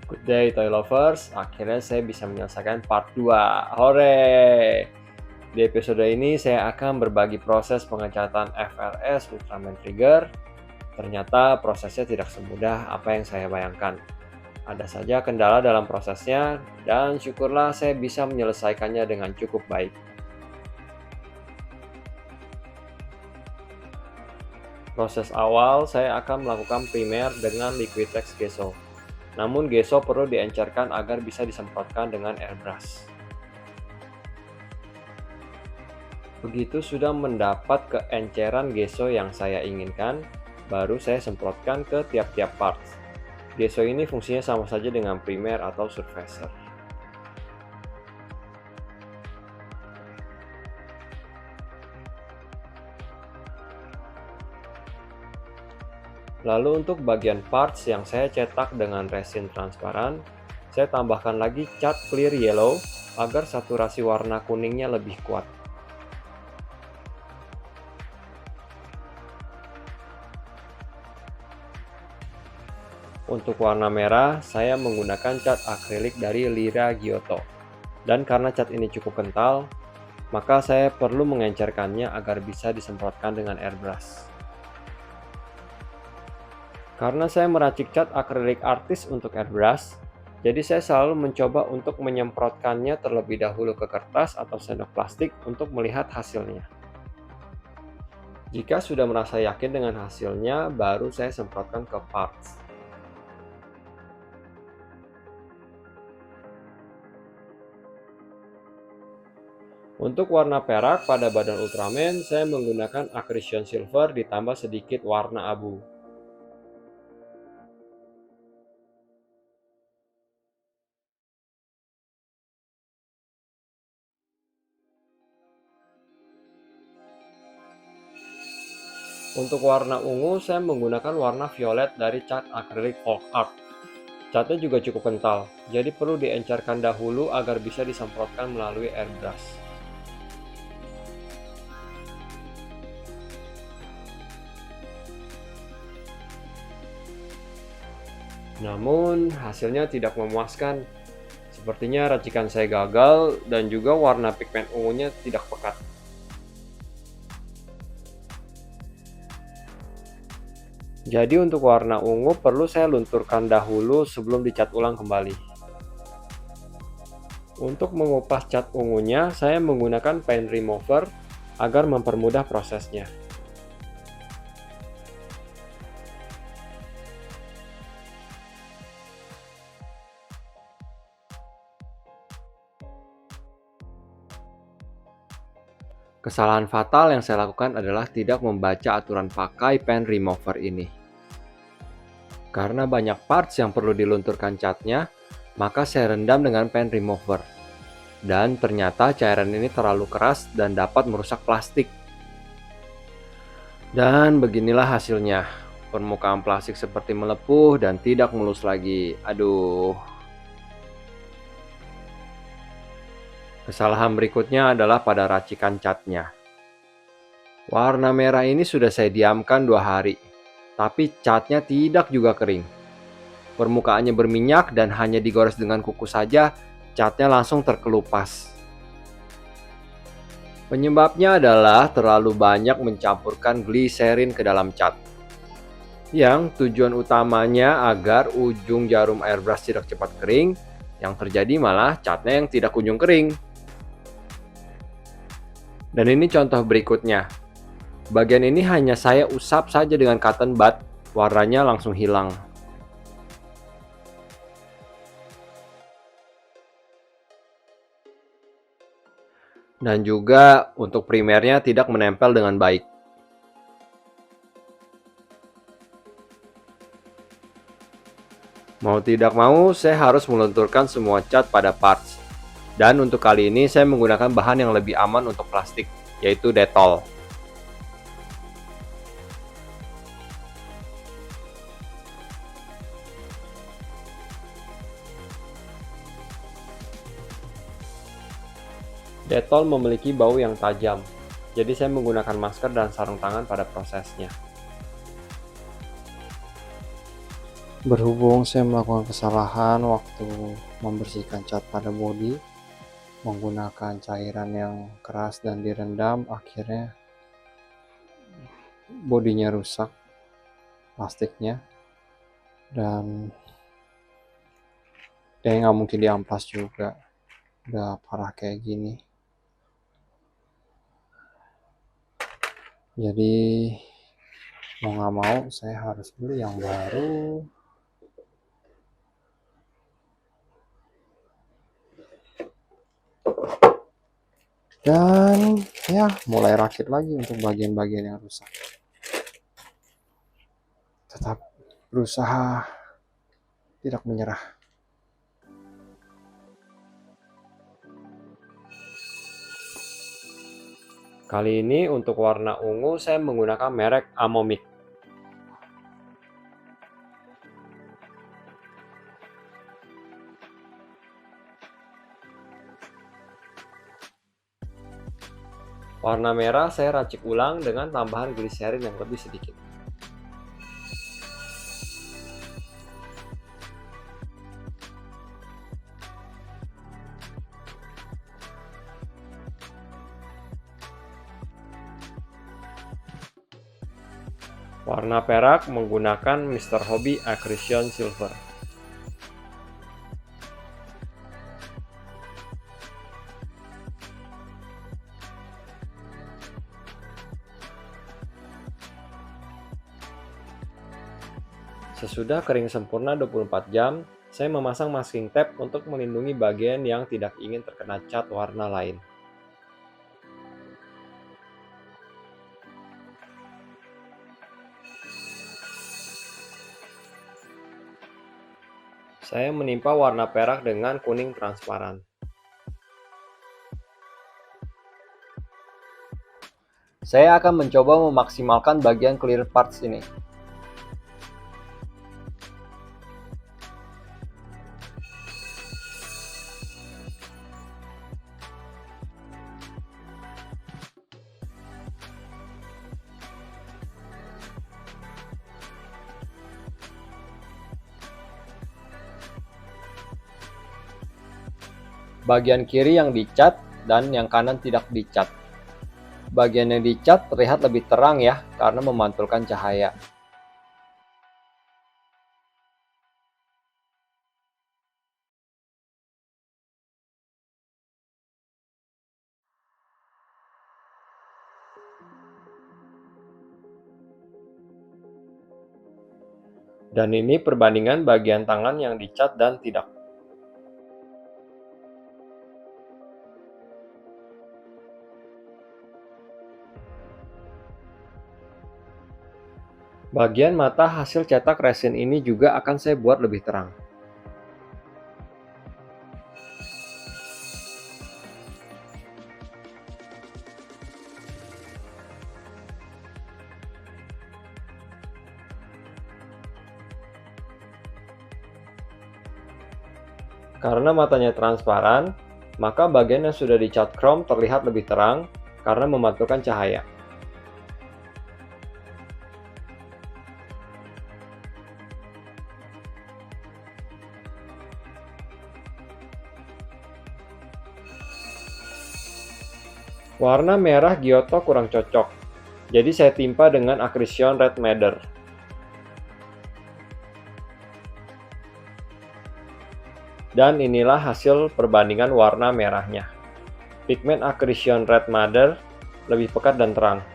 Good day toy lovers, akhirnya saya bisa menyelesaikan part 2. Hore! Di episode ini saya akan berbagi proses pengecatan FRS Ultraman Trigger. Ternyata prosesnya tidak semudah apa yang saya bayangkan. Ada saja kendala dalam prosesnya dan syukurlah saya bisa menyelesaikannya dengan cukup baik. Proses awal saya akan melakukan primer dengan Liquitex Gesso. Namun gesso perlu diencerkan agar bisa disemprotkan dengan airbrush. Begitu sudah mendapat keenceran gesso yang saya inginkan, baru saya semprotkan ke tiap-tiap parts. Gesso ini fungsinya sama saja dengan primer atau surfacer. Lalu untuk bagian parts yang saya cetak dengan resin transparan, saya tambahkan lagi cat clear yellow agar saturasi warna kuningnya lebih kuat. Untuk warna merah, saya menggunakan cat akrilik dari Lyra Giotto. Dan karena cat ini cukup kental, maka saya perlu mengencerkannya agar bisa disemprotkan dengan airbrush. Karena saya meracik cat akrilik artis untuk airbrush, jadi saya selalu mencoba untuk menyemprotkannya terlebih dahulu ke kertas atau sendok plastik untuk melihat hasilnya. Jika sudah merasa yakin dengan hasilnya, baru saya semprotkan ke parts. Untuk warna perak pada badan Ultraman, saya menggunakan Accretion Silver ditambah sedikit warna abu. Untuk warna ungu, saya menggunakan warna violet dari cat akrilik folk art. Catnya juga cukup kental, jadi perlu diencerkan dahulu agar bisa disemprotkan melalui airbrush. Namun, hasilnya tidak memuaskan. Sepertinya racikan saya gagal dan juga warna pigmen ungunya tidak pekat. Jadi untuk warna ungu perlu saya lunturkan dahulu sebelum dicat ulang kembali. Untuk mengupas cat ungunya, saya menggunakan paint remover agar mempermudah prosesnya. Kesalahan fatal yang saya lakukan adalah tidak membaca aturan pakai paint remover ini. Karena banyak parts yang perlu dilunturkan catnya, maka saya rendam dengan paint remover. Dan ternyata cairan ini terlalu keras dan dapat merusak plastik. Dan beginilah hasilnya. Permukaan plastik seperti melepuh dan tidak mulus lagi. Aduh. Kesalahan berikutnya adalah pada racikan catnya. Warna merah ini sudah saya diamkan 2 hari, tapi catnya tidak juga kering. Permukaannya berminyak dan hanya digores dengan kuku saja, catnya langsung terkelupas. Penyebabnya adalah terlalu banyak mencampurkan gliserin ke dalam cat. Yang tujuan utamanya agar ujung jarum airbrush tidak cepat kering, yang terjadi malah catnya yang tidak kunjung kering. Dan ini contoh berikutnya. Bagian ini hanya saya usap saja dengan cotton bud, warnanya langsung hilang. Dan juga untuk primernya tidak menempel dengan baik. Mau tidak mau, saya harus melunturkan semua cat pada parts. Dan untuk kali ini, saya menggunakan bahan yang lebih aman untuk plastik, yaitu Dettol. Dettol memiliki bau yang tajam, jadi saya menggunakan masker dan sarung tangan pada prosesnya. Berhubung saya melakukan kesalahan waktu membersihkan cat pada bodi, menggunakan cairan yang keras dan direndam, akhirnya bodinya rusak, plastiknya, dan nggak mungkin diamplas juga. Udah parah kayak gini. Jadi mau nggak mau saya harus beli yang baru. Dan ya mulai rakit lagi untuk bagian-bagian yang rusak. Tetap berusaha tidak menyerah. Kali ini untuk warna ungu saya menggunakan merek Amomik. Warna merah saya racik ulang dengan tambahan gliserin yang lebih sedikit. Warna perak menggunakan Mr. Hobby Accretion Silver. Sesudah kering sempurna 24 jam, saya memasang masking tape untuk melindungi bagian yang tidak ingin terkena cat warna lain. Saya menimpa warna perak dengan kuning transparan. Saya akan mencoba memaksimalkan bagian clear parts ini. Bagian kiri yang dicat dan yang kanan tidak dicat. Bagian yang dicat terlihat lebih terang ya, karena memantulkan cahaya. Dan ini perbandingan bagian tangan yang dicat dan tidak. Bagian mata hasil cetak resin ini juga akan saya buat lebih terang. Karena matanya transparan, maka bagian yang sudah dicat chrome terlihat lebih terang karena memantulkan cahaya. Warna merah Giotto kurang cocok, jadi saya timpa dengan Accretion Red Madder. Dan inilah hasil perbandingan warna merahnya. Pigmen Accretion Red Madder lebih pekat dan terang.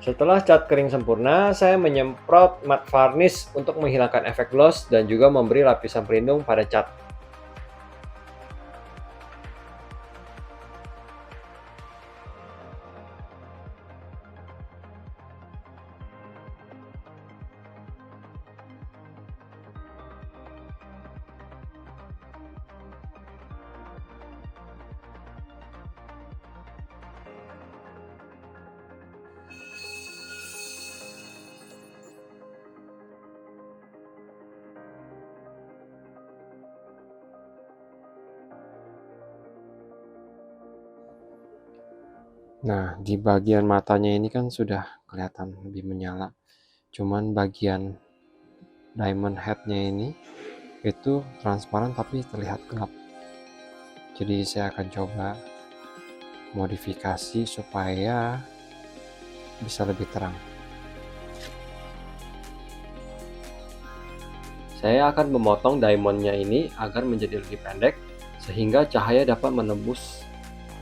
Setelah cat kering sempurna, saya menyemprot matte varnish untuk menghilangkan efek gloss dan juga memberi lapisan pelindung pada cat. Nah, di bagian matanya ini kan sudah kelihatan lebih menyala. Cuman bagian diamond head-nya ini itu transparan tapi terlihat gelap. Jadi saya akan coba modifikasi supaya bisa lebih terang. Saya akan memotong diamondnya ini agar menjadi lebih pendek sehingga cahaya dapat menembus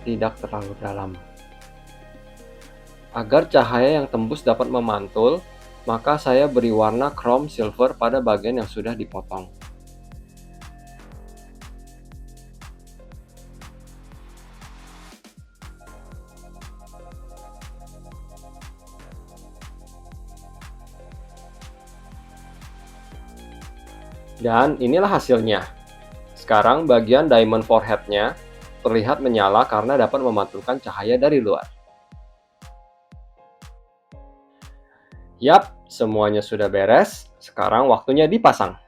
tidak terlalu dalam. Agar cahaya yang tembus dapat memantul, maka saya beri warna chrome silver pada bagian yang sudah dipotong. Dan inilah hasilnya. Sekarang bagian diamond forehead-nya terlihat menyala karena dapat memantulkan cahaya dari luar. Yap, semuanya sudah beres. Sekarang waktunya dipasang.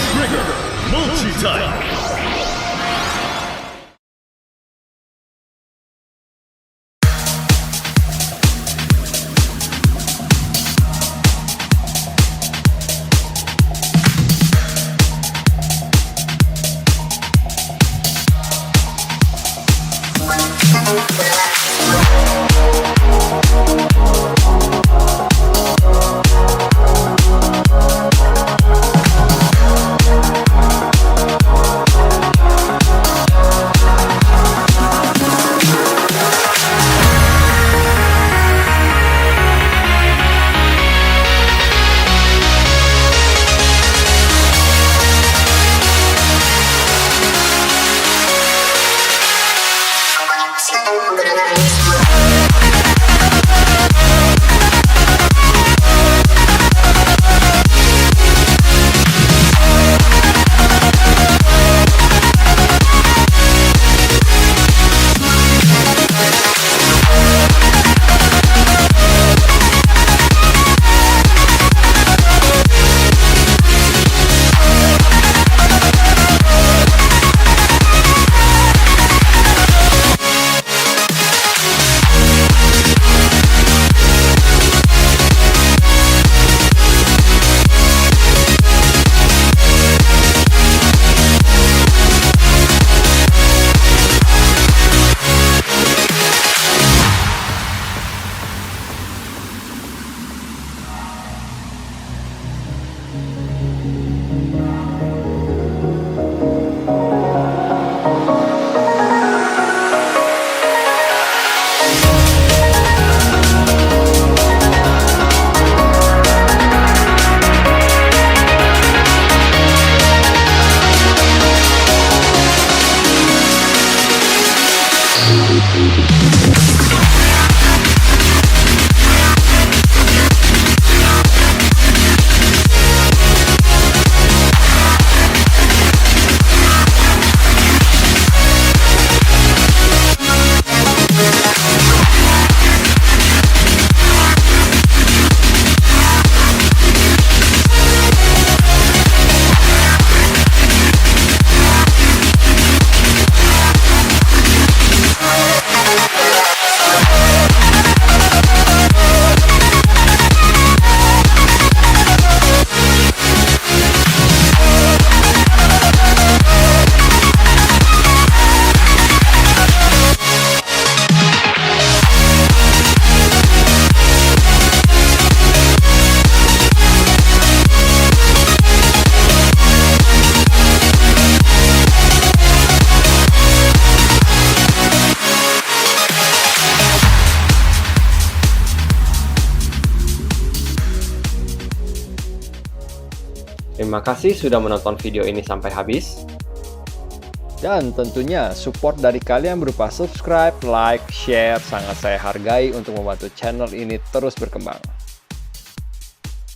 Trigger Multi-Type. I'm gonna Terima kasih sudah menonton video ini sampai habis. Dan tentunya support dari kalian berupa subscribe, like, share sangat saya hargai untuk membantu channel ini terus berkembang.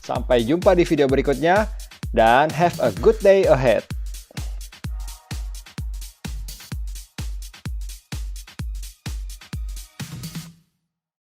Sampai jumpa di video berikutnya dan have a good day ahead.